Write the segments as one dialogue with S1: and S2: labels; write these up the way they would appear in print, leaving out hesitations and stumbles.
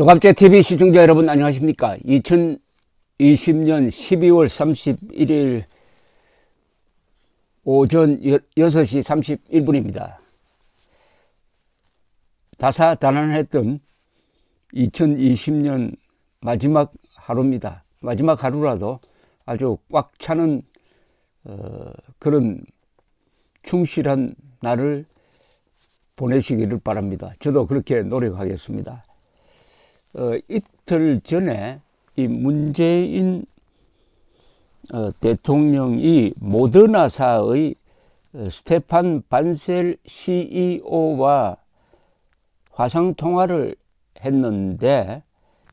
S1: 조갑제TV 시청자 여러분 안녕하십니까. 2020년 12월 31일 오전 6시 31분입니다. 다사다난했던 2020년 마지막 하루입니다. 마지막 하루라도 아주 꽉 차는 그런 충실한 날을 보내시기를 바랍니다. 저도 그렇게 노력하겠습니다. 이틀 전에 이 문재인 대통령이 모더나사의 스테판 반셀 CEO와 화상통화를 했는데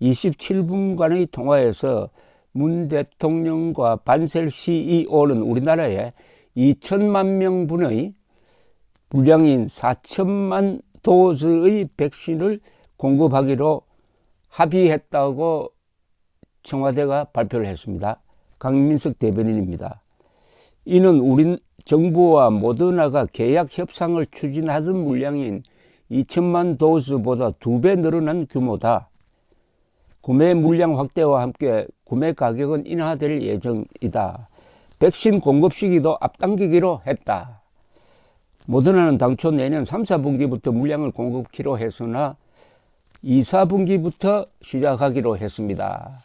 S1: 27분간의 통화에서 문 대통령과 반셀 CEO는 우리나라에 2천만 명분의 분량인 4천만 도즈의 백신을 공급하기로 합의했다고 청와대가 발표를 했습니다. 강민석 대변인입니다. 이는 우리 정부와 모더나가 계약 협상을 추진하던 물량인 2천만 도즈보다 2배 늘어난 규모다. 구매 물량 확대와 함께 구매 가격은 인하될 예정이다. 백신 공급 시기도 앞당기기로 했다. 모더나는 당초 내년 3, 4분기부터 물량을 공급키로 했으나 2, 4분기부터 시작하기로 했습니다.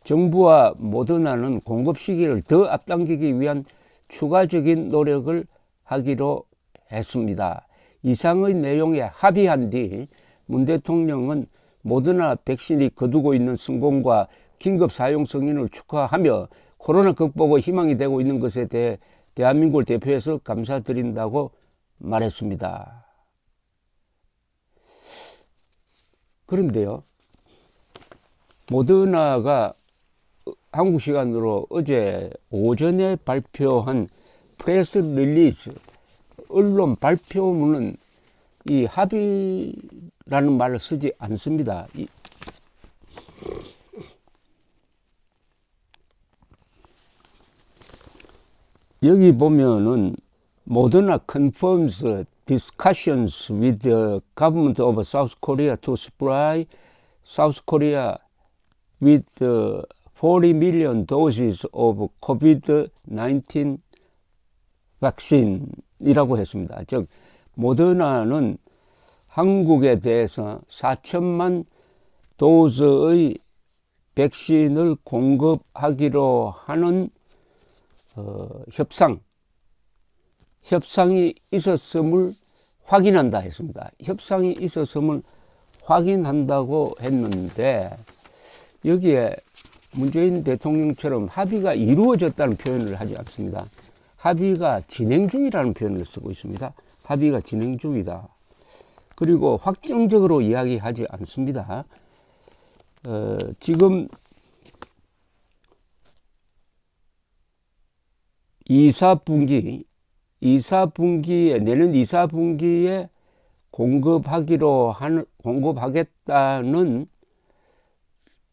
S1: 정부와 모더나는 공급 시기를 더 앞당기기 위한 추가적인 노력을 하기로 했습니다. 이상의 내용에 합의한 뒤 문 대통령은 모더나 백신이 거두고 있는 성공과 긴급 사용 승인을 축하하며 코로나 극복의 희망이 되고 있는 것에 대해 대한민국을 대표해서 감사드린다고 말했습니다. 그런데요, 모더나가 한국 시간으로 어제 오전에 발표한 프레스 릴리즈, 언론 발표문은 이 합의라는 말을 쓰지 않습니다. 여기 보면은 Moderna confirms discussions with the government of South Korea to supply South Korea with 40 million doses of COVID-19 백신이라고 했습니다. 즉 모더나는 한국에 대해서 4천만 도즈의 백신을 공급하기로 하는 협상이 있었음을 확인한다 했습니다. 협상이 있었음을 확인한다고 했는데 여기에 문재인 대통령처럼 합의가 이루어졌다는 표현을 하지 않습니다. 합의가 진행 중이라는 표현을 쓰고 있습니다. 합의가 진행 중이다. 그리고 확정적으로 이야기하지 않습니다. 지금 2, 4분기에 내년 2, 4분기에 공급하겠다는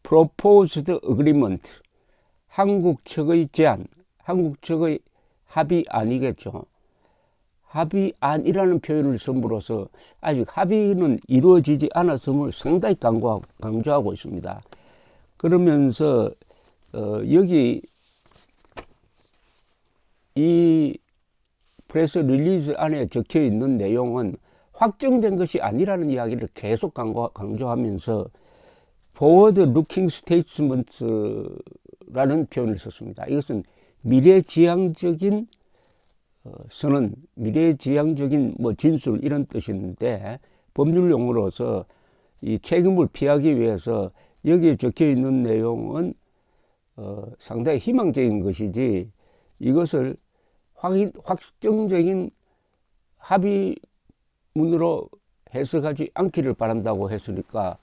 S1: proposed agreement, 한국 측의 제안, 한국 측의 합의안이겠죠. 합의안이라는 표현을 씀으로써 아직 합의는 이루어지지 않았음을 상당히 강조하고 있습니다. 그러면서 여기 이 프레스 릴리즈 안에 적혀 있는 내용은 확정된 것이 아니라는 이야기를 계속 강조하면서 forward looking statements라는 표현을 썼습니다. 이것은 미래지향적인 선언, 미래지향적인 진술 이런 뜻인데 법률 용어로서 이 책임을 피하기 위해서 여기에 적혀 있는 내용은 상당히 희망적인 것이지 이것을 확정적인 합의문으로 해석하지 않기를 바란다고 했으니까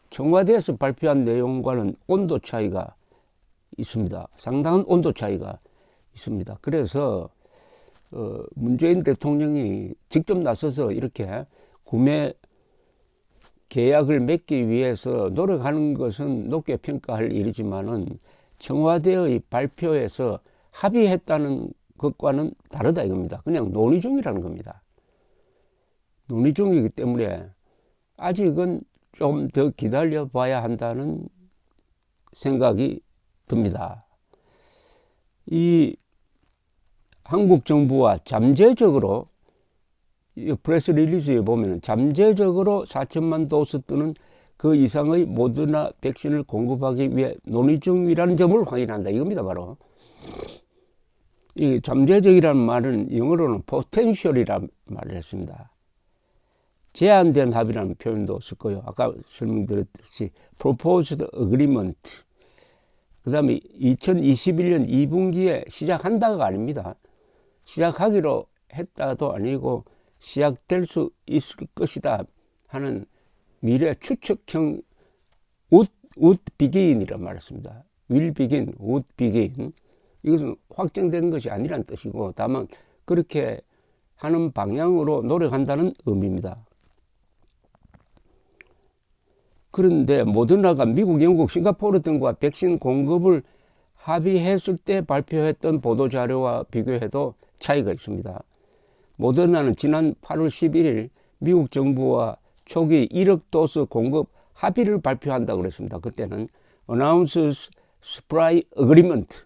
S1: 청와대에서 발표한 내용과는 온도 차이가 있습니다. 상당한 온도 차이가 있습니다. 그래서 문재인 대통령이 직접 나서서 이렇게 구매 계약을 맺기 위해서 노력하는 것은 높게 평가할 일이지만은 청와대의 발표에서 합의했다는 것과는 다르다 이겁니다. 그냥 논의 중이라는 겁니다. 논의 중이기 때문에 아직은 좀 더 기다려 봐야 한다는 생각이 듭니다. 이 한국 정부와 잠재적으로 프레스 릴리즈에 보면 잠재적으로 4천만 도스 또는 그 이상의 모더나 백신을 공급하기 위해 논의 중이라는 점을 확인한다. 이겁니다. 바로 이 잠재적이라는 말은 영어로는 potential이라는 말을 했습니다. 제한된 합의라는 표현도 썼고요. 아까 설명드렸듯이 proposed agreement, 그 다음에 2021년 2분기에 시작한다가 아닙니다. 시작하기로 했다도 아니고 시작될 수 있을 것이다 하는 미래 추측형 would begin이라는 말을 씁니다. will begin, would begin. 이것은 확정된 것이 아니란 뜻이고 다만 그렇게 하는 방향으로 노력한다는 의미입니다. 그런데 모더나가 미국, 영국, 싱가포르 등과 백신 공급을 합의했을 때 발표했던 보도자료와 비교해도 차이가 있습니다. 모더나는 지난 8월 11일 미국 정부와 초기 1억 도스 공급 합의를 발표한다고 그랬습니다. 그때는 Announces Supply Agreement.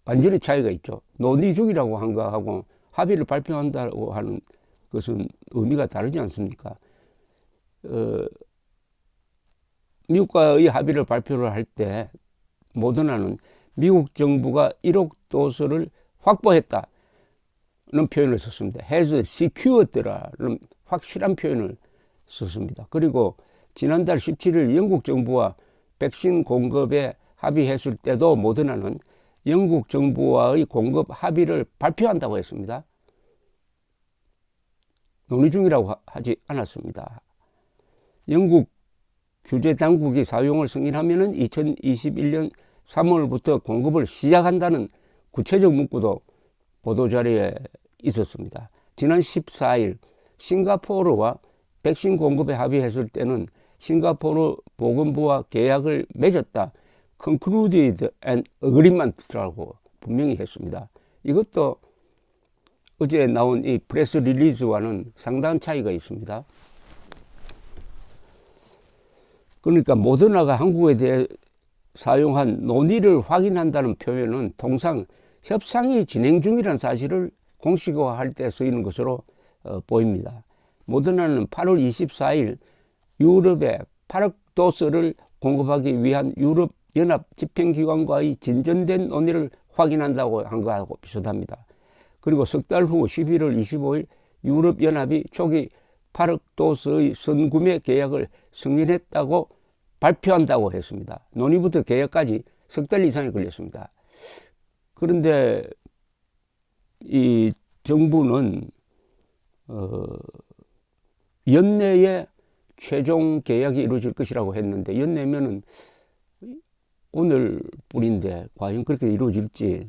S1: 완전히 차이가 있죠. 논의 중이라고 한 거하고 합의를 발표한다고 하는 것은 의미가 다르지 않습니까? 미국과의 합의를 발표를 할 때 모더나는 미국 정부가 1억 도스를 확보했다는 표현을 썼습니다. has secured라는 확실한 표현을 썼습니다. 그리고 지난달 17일 영국 정부와 백신 공급에 합의했을 때도 모더나는 영국 정부와의 공급 합의를 발표한다고 했습니다. 논의 중이라고 하지 않았습니다. 영국 규제 당국이 사용을 승인하면 2021년 3월부터 공급을 시작한다는 구체적 문구도 보도자료에 있었습니다. 지난 14일 싱가포르와 백신 공급에 합의했을 때는 싱가포르 보건부와 계약을 맺었다. concluded an agreement라고 분명히 했습니다. 이것도 어제 나온 이 프레스 릴리즈와는 상당한 차이가 있습니다. 그러니까 모더나가 한국에 대해 사용한 논의를 확인한다는 표현은 통상 협상이 진행 중이라는 사실을 공식화할 때 쓰이는 것으로 보입니다. 모더나는 8월 24일 유럽에 8억 도스를 공급하기 위한 유럽 연합 집행기관과의 진전된 논의를 확인한다고 한 거하고 비슷합니다. 그리고 석 달 후 11월 25일 유럽 연합이 초기 8억 도스의 선구매 계약을 승인했다고 발표한다고 했습니다. 논의부터 계약까지 석 달 이상이 걸렸습니다. 그런데 이 정부는 연내에 최종 계약이 이루어질 것이라고 했는데 연내면은 오늘 뿐인데 과연 그렇게 이루어질지.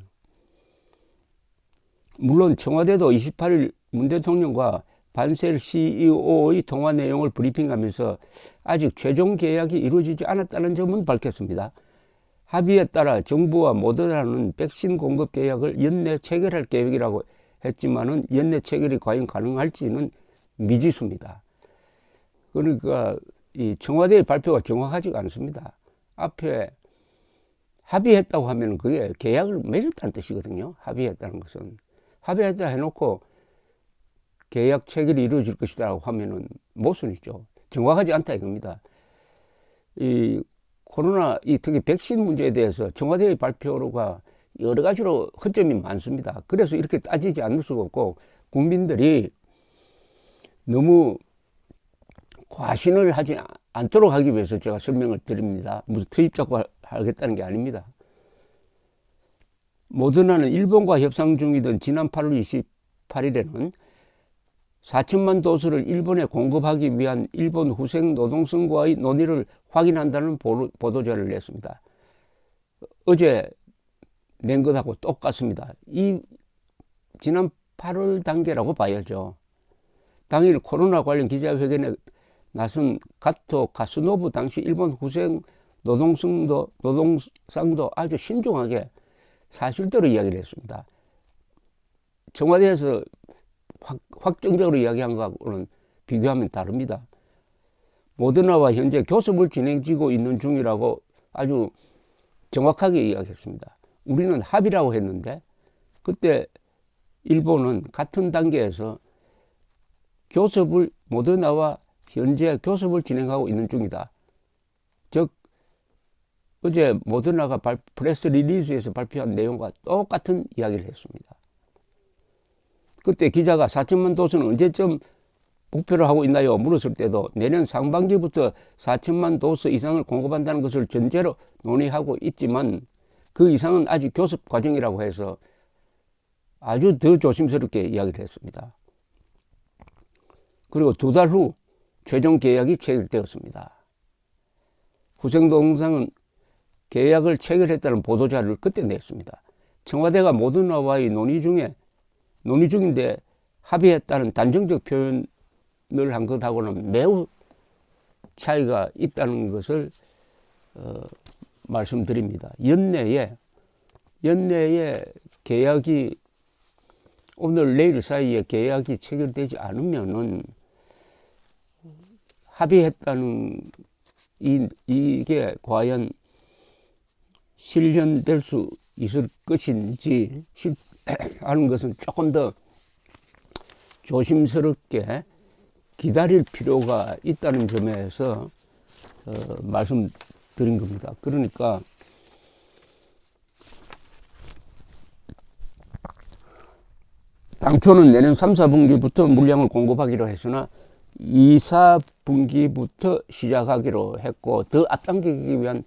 S1: 물론 청와대도 28일 문 대통령과 반셀 CEO의 통화 내용을 브리핑하면서 아직 최종 계약이 이루어지지 않았다는 점은 밝혔습니다. 합의에 따라 정부와 모더나는 백신 공급 계약을 연내 체결할 계획이라고 했지만은 연내 체결이 과연 가능할지는 미지수입니다. 그러니까 이 청와대의 발표가 정확하지가 않습니다. 앞에 합의했다고 하면 그게 계약을 맺었다는 뜻이거든요. 합의했다는 것은. 합의했다 해놓고 계약 체결이 이루어질 것이라고 하면은 모순이죠. 정확하지 않다 이겁니다. 이 코로나, 특히 백신 문제에 대해서 청와대의 발표가 여러 가지로 허점이 많습니다. 그래서 이렇게 따지지 않을 수가 없고 국민들이 너무 과신을 하지 않도록 하기 위해서 제가 설명을 드립니다. 무슨 트입 잡고 하겠다는 게 아닙니다. 모더나는 일본과 협상 중이던 지난 8월 28일에는 4천만 도스를 일본에 공급하기 위한 일본 후생 노동성과의 논의를 확인한다는 보도자료를 냈습니다. 어제 낸 것하고 똑같습니다. 이 지난 8월 단계라고 봐야죠. 당일 코로나 관련 기자회견에 나선 가토 카스노부 당시 일본 후생 노동상도 아주 신중하게 사실대로 이야기를 했습니다. 청와대에서 확정적으로 이야기한 것하고는 비교하면 다릅니다. 모더나와 현재 교섭을 진행지고 있는 중이라고 아주 정확하게 이야기했습니다. 우리는 합의라고 했는데 그때 일본은 같은 단계에서 모더나와 현재 교섭을 진행하고 있는 중이다. 즉 어제 모더나가 프레스 리리즈에서 발표한 내용과 똑같은 이야기를 했습니다. 그때 기자가 4천만 도스는 언제쯤 목표를 하고 있나요? 물었을 때도 내년 상반기부터 4천만 도스 이상을 공급한다는 것을 전제로 논의하고 있지만 그 이상은 아직 교섭 과정이라고 해서 아주 더 조심스럽게 이야기를 했습니다. 그리고 2달 후 최종 계약이 체결되었습니다. 후생동상은 계약을 체결했다는 보도자료를 그때 냈습니다. 청와대가 모더나와의 논의 중인데 합의했다는 단정적 표현을 한 것하고는 매우 차이가 있다는 것을 말씀드립니다. 연내에 계약이 오늘 내일 사이에 계약이 체결되지 않으면은 합의했다는 이게 과연 실현될 수 있을 것인지 하는 것은 조금 더 조심스럽게 기다릴 필요가 있다는 점에서 말씀드린 겁니다. 그러니까 당초는 내년 3, 4분기부터 물량을 공급하기로 했으나 2, 4분기부터 시작하기로 했고 더 앞당기기 위한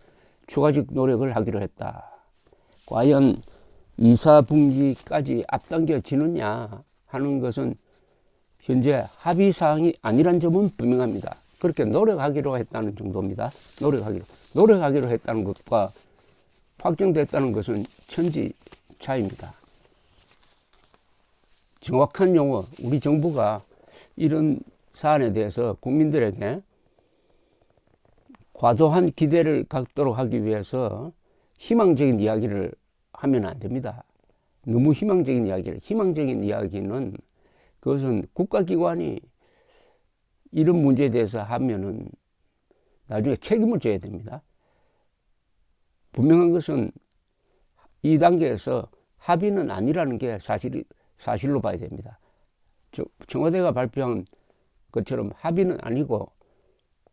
S1: 추가적 노력을 하기로 했다. 과연 2, 4분기까지 앞당겨지느냐 하는 것은 현재 합의사항이 아니란 점은 분명합니다. 그렇게 노력하기로 했다는 정도입니다. 노력하기로 했다는 것과 확정됐다는 것은 천지 차이입니다. 정확한 용어, 우리 정부가 이런 사안에 대해서 국민들에게 과도한 기대를 갖도록 하기 위해서 희망적인 이야기를 하면 안 됩니다. 너무 희망적인 이야기는 그것은 국가기관이 이런 문제에 대해서 하면은 나중에 책임을 져야 됩니다. 분명한 것은 이 단계에서 합의는 아니라는 게 사실로 봐야 됩니다. 청와대가 발표한 것처럼 합의는 아니고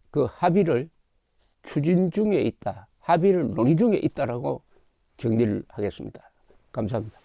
S1: 그 합의를 추진 중에 있다. 합의를 논의 중에 있다라고 정리를 하겠습니다. 감사합니다.